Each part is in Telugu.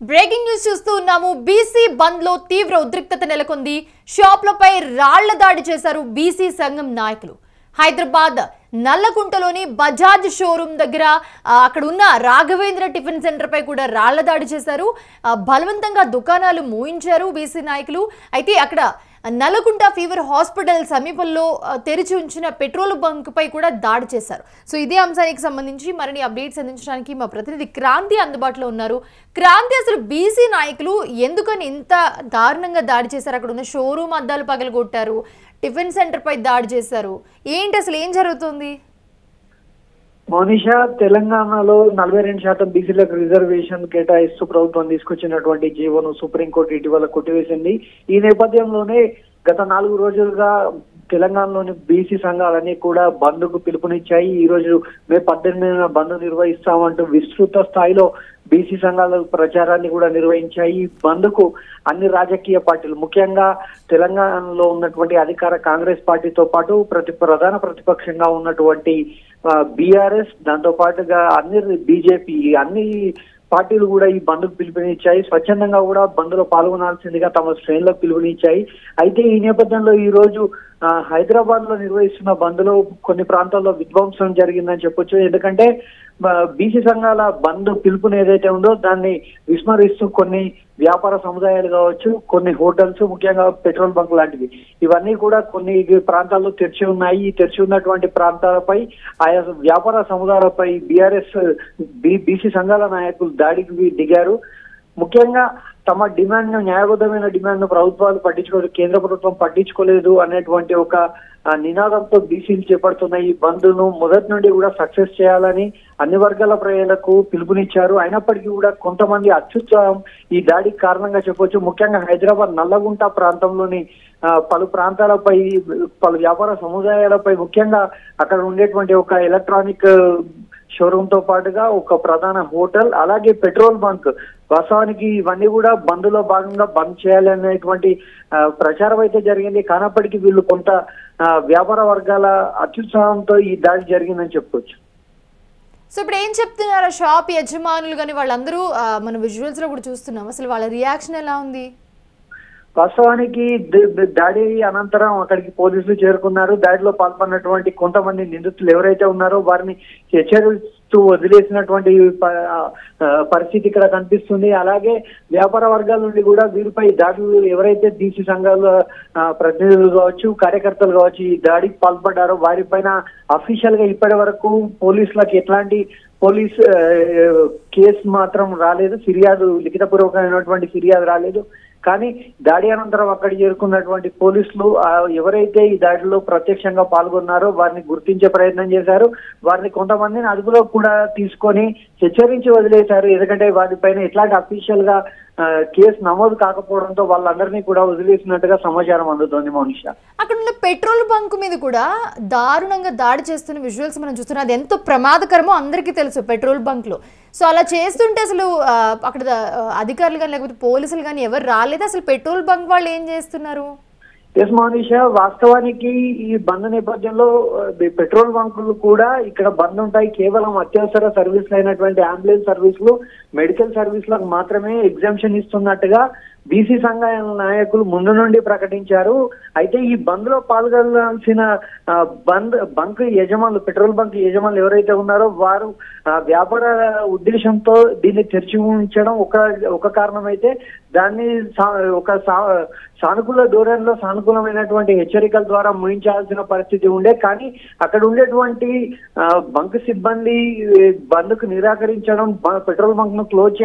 బ్రేకింగ్ న్యూస్ చూస్తూ ఉన్నాము. బీసీ బంద్ లో తీవ్ర ఉద్రిక్తత నెలకొంది. షాప్లపై రాళ్ల దాడి చేశారు బీసీ సంఘం నాయకులు. హైదరాబాద్ నల్లకుంటలోని బజాజ్ షోరూమ్ దగ్గర అక్కడ ఉన్న రాఘవేంద్ర టిఫిన్ సెంటర్ పై కూడా రాళ్ల దాడి చేశారు. బలవంతంగా దుకాణాలు మూయించారు బీసీ నాయకులు. అయితే అక్కడ నల్లకుంట ఫీవర్ హాస్పిటల్ సమీపంలో తెరిచి ఉంచిన పెట్రోల్ బంక్ పై కూడా దాడి చేశారు. సో ఇదే అంశానికి సంబంధించి మరిన్ని అప్డేట్స్ అందించడానికి మా ప్రతినిధి క్రాంతి అందుబాటులో ఉన్నారు. క్రాంతి, అసలు బీసీ నాయకులు ఎందుకని ఇంత దారుణంగా దాడి చేశారు? అక్కడ ఉన్న షోరూమ్ అద్దాలు పగలగొట్టారు, టిఫిన్ సెంటర్ పై దాడి చేశారు. ఏంటి అసలు ఏం జరుగుతుంది? మోనిషా, తెలంగాణలో 42% బీసీలకు రిజర్వేషన్ కేటాయిస్తూ ప్రభుత్వం తీసుకొచ్చినటువంటి జీవోను సుప్రీంకోర్టు ఇటీవల కొట్టివేసింది. ఈ నేపథ్యంలోనే గత 4 రోజులుగా తెలంగాణలోని బీసీ సంఘాలన్నీ కూడా బంద్కు పిలుపునిచ్చాయి. ఈ రోజు మే 18న బంద్ నిర్వహిస్తామంటూ విస్తృత స్థాయిలో బీసీ సంఘాల ప్రచారాన్ని కూడా నిర్వహించాయి. ఈ బంద్కు అన్ని రాజకీయ పార్టీలు, ముఖ్యంగా తెలంగాణలో ఉన్నటువంటి అధికార కాంగ్రెస్ పార్టీతో పాటు ప్రధాన ప్రతిపక్షంగా ఉన్నటువంటి బీఆర్ఎస్, దాంతో పాటుగా బీజేపీ, అన్ని పార్టీలు కూడా ఈ బంద్కు పిలుపునిచ్చాయి. స్వచ్ఛందంగా కూడా బంద్లో పాల్గొనాల్సిందిగా తమ శ్రేణుల్లో పిలుపునిచ్చాయి. అయితే ఈ నేపథ్యంలో ఈ రోజు హైదరాబాద్ లో నిర్వహిస్తున్న బంద్లో కొన్ని ప్రాంతాల్లో విధ్వంసం జరిగిందని చెప్పొచ్చు. ఎందుకంటే బీసీ సంఘాల బంద్ పిలుపుని ఏదైతే ఉందో దాన్ని విస్మరిస్తూ కొన్ని వ్యాపార సముదాయాలు కావచ్చు, కొన్ని హోటల్స్, ముఖ్యంగా పెట్రోల్ బంక్ లాంటివి, ఇవన్నీ కూడా కొన్ని ప్రాంతాల్లో తెరిచి ఉన్నాయి. ఈ తెరిచి ఉన్నటువంటి ప్రాంతాలపై, ఆయా వ్యాపార సముదాయాలపై బీసీ సంఘాల నాయకులు దాడికి దిగారు. ముఖ్యంగా తమ డిమాండ్ ను, న్యాయబద్ధమైన డిమాండ్ ను ప్రభుత్వాలు పట్టించుకోలేదు, కేంద్ర ప్రభుత్వం పట్టించుకోలేదు అనేటువంటి ఒక నినాదంతో బీసీలు చేపడుతున్న ఈ బంద్ ను మొదటి నుండి కూడా సక్సెస్ చేయాలని అన్ని వర్గాల ప్రజలకు పిలుపునిచ్చారు. అయినప్పటికీ కూడా కొంతమంది అత్యుత్సాహం ఈ దాడికి కారణంగా చెప్పొచ్చు. ముఖ్యంగా హైదరాబాద్ నల్లగుంట ప్రాంతంలోని పలు ప్రాంతాలపై, పలు వ్యాపార సముదాయాలపై, ముఖ్యంగా అక్కడ ఉండేటువంటి ఒక ఎలక్ట్రానిక్ షోరూమ్ తో పాటుగా ఒక ప్రధాన హోటల్, అలాగే పెట్రోల్ బంక్, వాస్తవానికి ఇవన్నీ కూడా బంద్ లో భాగంగా బంద్ చేయాలి అనేటువంటి ప్రచారం అయితే జరిగింది. కానప్పటికీ వీళ్ళు కొంత వ్యాపార వర్గాల అత్యుత్సాహంతో ఈ దాడి జరిగిందని చెప్పుకోవచ్చు. సో ఇప్పుడు ఏం చెప్తున్నారు షాప్ యజమానులు కానీ వాళ్ళందరూ? మన విజువల్స్ లో కూడా చూస్తున్నాం, అసలు వాళ్ళ రియాక్షన్ ఎలా ఉంది? వాస్తవానికి దాడి అనంతరం అక్కడికి పోలీసులు చేరుకున్నారు. దాడిలో పాల్గొన్నటువంటి కొంతమంది నిందితులు ఎవరైతే ఉన్నారో వారిని హెచ్చరిస్తూ వదిలేసినటువంటి పరిస్థితి ఇక్కడ కనిపిస్తుంది. అలాగే వ్యాపార వర్గాల నుండి కూడా వీరిపై దాడులు, ఎవరైతే బీసీ సంఘాల ప్రతినిధులు కావచ్చు, కార్యకర్తలు కావచ్చు, ఈ దాడికి పాల్పడ్డారో వారిపైన అఫీషియల్ గా ఇప్పటి వరకు పోలీసులకు ఎట్లాంటి కేసు మాత్రం రాలేదు, ఫిర్యాదు, లిఖితపూర్వకమైనటువంటి ఫిర్యాదు రాలేదు. కానీ దాడి అనంతరం అక్కడ చేరుకున్నటువంటి పోలీసులు ఎవరైతే ఈ దాడిలో ప్రత్యక్షంగా పాల్గొన్నారో వారిని గుర్తించే ప్రయత్నం చేశారు. వారిని కొంతమందిని అదుపులో కూడా తీసుకొని హెచ్చరించి వదిలేశారు. ఎందుకంటే వారిపైన ఎట్లాంటి అఫీషియల్ గా కేసు నమోదు కాకపోవడంతో వాళ్ళందరినీ కూడా వదిలేసినట్టుగా సమాచారం అందుతోంది. మౌనిషా, అక్కడ ఉన్న పెట్రోల్ బంక్ మీద కూడా దారుణంగా దాడి చేస్తున్న విజువల్స్ మనం చూస్తున్నాం. అది ఎంతో ప్రమాదకరమో అందరికీ తెలుసు పెట్రోల్ బంక్ లో. సో అలా చేస్తుంటే అసలు అక్కడ అధికారులు కానీ లేకపోతే పోలీసులు కానీ ఎవరు రాలేదు. అసలు పెట్రోల్ బంక్ వాళ్ళు ఏం చేస్తున్నారు? ఎస్ మౌనిషా, వాస్తవానికి ఈ బంద్ నేపథ్యంలో పెట్రోల్ బంకులు కూడా ఇక్కడ బంద్ ఉంటాయి. కేవలం అత్యవసర సర్వీసులు అయినటువంటి అంబులెన్స్ సర్వీసులు, మెడికల్ సర్వీసులకు మాత్రమే ఎగ్జామ్షన్ ఇస్తున్నట్టుగా బీసీ సంఘ నాయకులు ముందు నుండి ప్రకటించారు. అయితే ఈ బంద్ లో పాల్గొనాల్సిన బంక్ యజమానులు, పెట్రోల్ బంక్ యజమానులు ఎవరైతే ఉన్నారో వారు వ్యాపార ఉద్దేశంతో దీన్ని తెరిచి ఉంచడం ఒక కారణం అయితే, దాన్ని ఒక సానుకూల ధోరణిలో సానుకూలమైనటువంటి హెచ్చరికల ద్వారా ముగించాల్సిన పరిస్థితి ఉండే. కానీ అక్కడ ఉండేటువంటి బంక్ సిబ్బంది బంద్కు నిరాకరించడం, పెట్రోల్ బంక్ ను క్లోజ్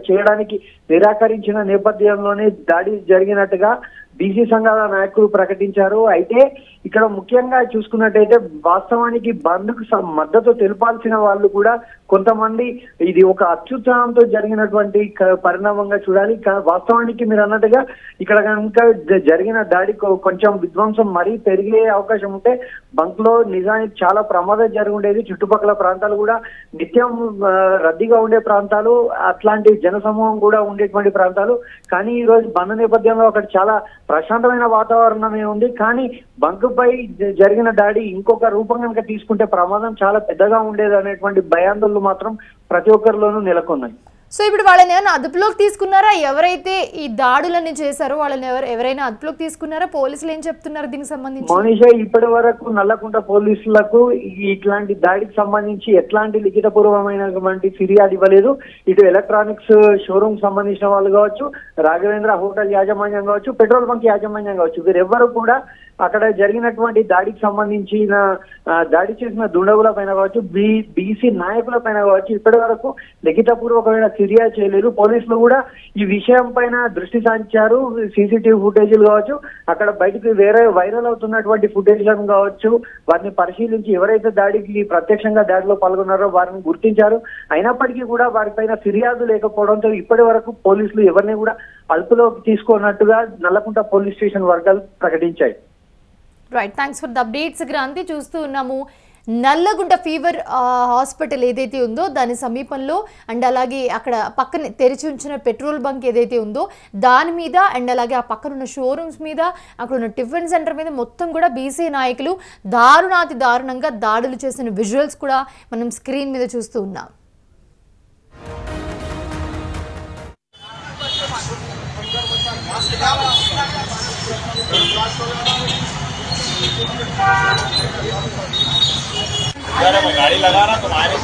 చేయడానికి నిరాకరించిన నేపథ్యంలోనే దాడి జరిగినట్టుగా బీసీ సంఘాల నాయకులు ప్రకటించారు. అయితే ఇక్కడ ముఖ్యంగా చూసుకున్నట్టయితే వాస్తవానికి బంద్కు మద్దతు తెలపాల్సిన వాళ్ళు కూడా కొంతమంది ఇది ఒక అత్యుత్సాహంతో జరిగినటువంటి పరిణామంగా చూడాలి. వాస్తవానికి మీరు అన్నట్టుగా ఇక్కడ కనుక జరిగిన దాడి కొంచెం విధ్వంసం మరీ పెరిగే అవకాశం ఉంటే బంక్ లో నిజానికి చాలా ప్రమాదం జరిగి ఉండేది. చుట్టుపక్కల ప్రాంతాలు కూడా నిత్యం రద్దీగా ఉండే ప్రాంతాలు, అట్లాంటి జనసమూహం కూడా ఉండేటువంటి ప్రాంతాలు. కానీ ఈ రోజు బంద్ నేపథ్యంలో అక్కడ చాలా ప్రశాంతమైన వాతావరణమే ఉంది. కానీ బంక్ పై జరిగిన దాడి ఇంకొక రూపం కనుక తీసుకుంటే ప్రమాదం చాలా పెద్దగా ఉండేది అనేటువంటి భయాందోళనలు మాత్రం ప్రతి ఒక్కరిలోనూ నెలకొన్నాయి. సో ఇప్పుడు వాళ్ళని ఏమైనా అదుపులోకి తీసుకున్నారా? ఎవరైతే ఈ దాడులన్నీ చేశారో వాళ్ళని ఎవరైనా అదుపులోకి తీసుకున్నారా? పోలీసులు ఏం చెప్తున్నారు దీనికి సంబంధించి? మోనిషా, ఇప్పటి వరకు నల్లకుంట పోలీసులకు ఇట్లాంటి దాడికి సంబంధించి ఎట్లాంటి లిఖితపూర్వమైనటువంటి ఫిర్యాదు ఇవ్వలేదు. ఇటు ఎలక్ట్రానిక్స్ షోరూమ్ సంబంధించిన వాళ్ళు కావచ్చు, రాఘవేంద్ర హోటల్ యాజమాన్యం కావచ్చు, పెట్రోల్ బంక్ యాజమాన్యం కావచ్చు, వీరెవ్వరూ కూడా అక్కడ జరిగినటువంటి దాడికి సంబంధించిన దాడి చేసిన దుండగుల పైన కావచ్చు, బీసీ నాయకుల పైన కావచ్చు ఇప్పటి వరకు లిఖితపూర్వకమైన ఫిర్యాదు చేయలేదు. పోలీసులు కూడా ఈ విషయం పైన దృష్టి సారించారు. సీసీటీవీ ఫుటేజీలు కావచ్చు, అక్కడ బయటకు వేరే వైరల్ అవుతున్నటువంటి ఫుటేజ్లను కావచ్చు, వారిని పరిశీలించి ఎవరైతే దాడికి ప్రత్యక్షంగా దాడిలో పాల్గొన్నారో వారిని గుర్తించారు. అయినప్పటికీ కూడా వారిపైన ఫిర్యాదు లేకపోవడంతో ఇప్పటి వరకు పోలీసులు ఎవరిని కూడా అదుపులోకి తీసుకున్నట్టుగా నల్లకుంట పోలీస్ స్టేషన్ వర్గాలు ప్రకటించాయి. Right, thanks for the updates Kranthi. చూస్తూ ఉన్నాము నల్లగుంట ఫీవర్ హాస్పిటల్ ఏదైతే ఉందో దాని సమీపంలో అండ్ అలాగే అక్కడ పక్కన తెరిచి ఉంచిన పెట్రోల్ బంక్ ఏదైతే ఉందో దాని మీద అండ్ అలాగే ఆ పక్కన ఉన్న షోరూమ్స్ మీద అక్కడ ఉన్న టిఫిన్ సెంటర్ మీద మొత్తం కూడా బీసీ నాయకులు దారుణాతి దారుణంగా దాడులు చేసిన విజువల్స్ కూడా మనం స్క్రీన్ మీద చూస్తూ ఉన్నాం. गाड़ी लगाना तुम्हारे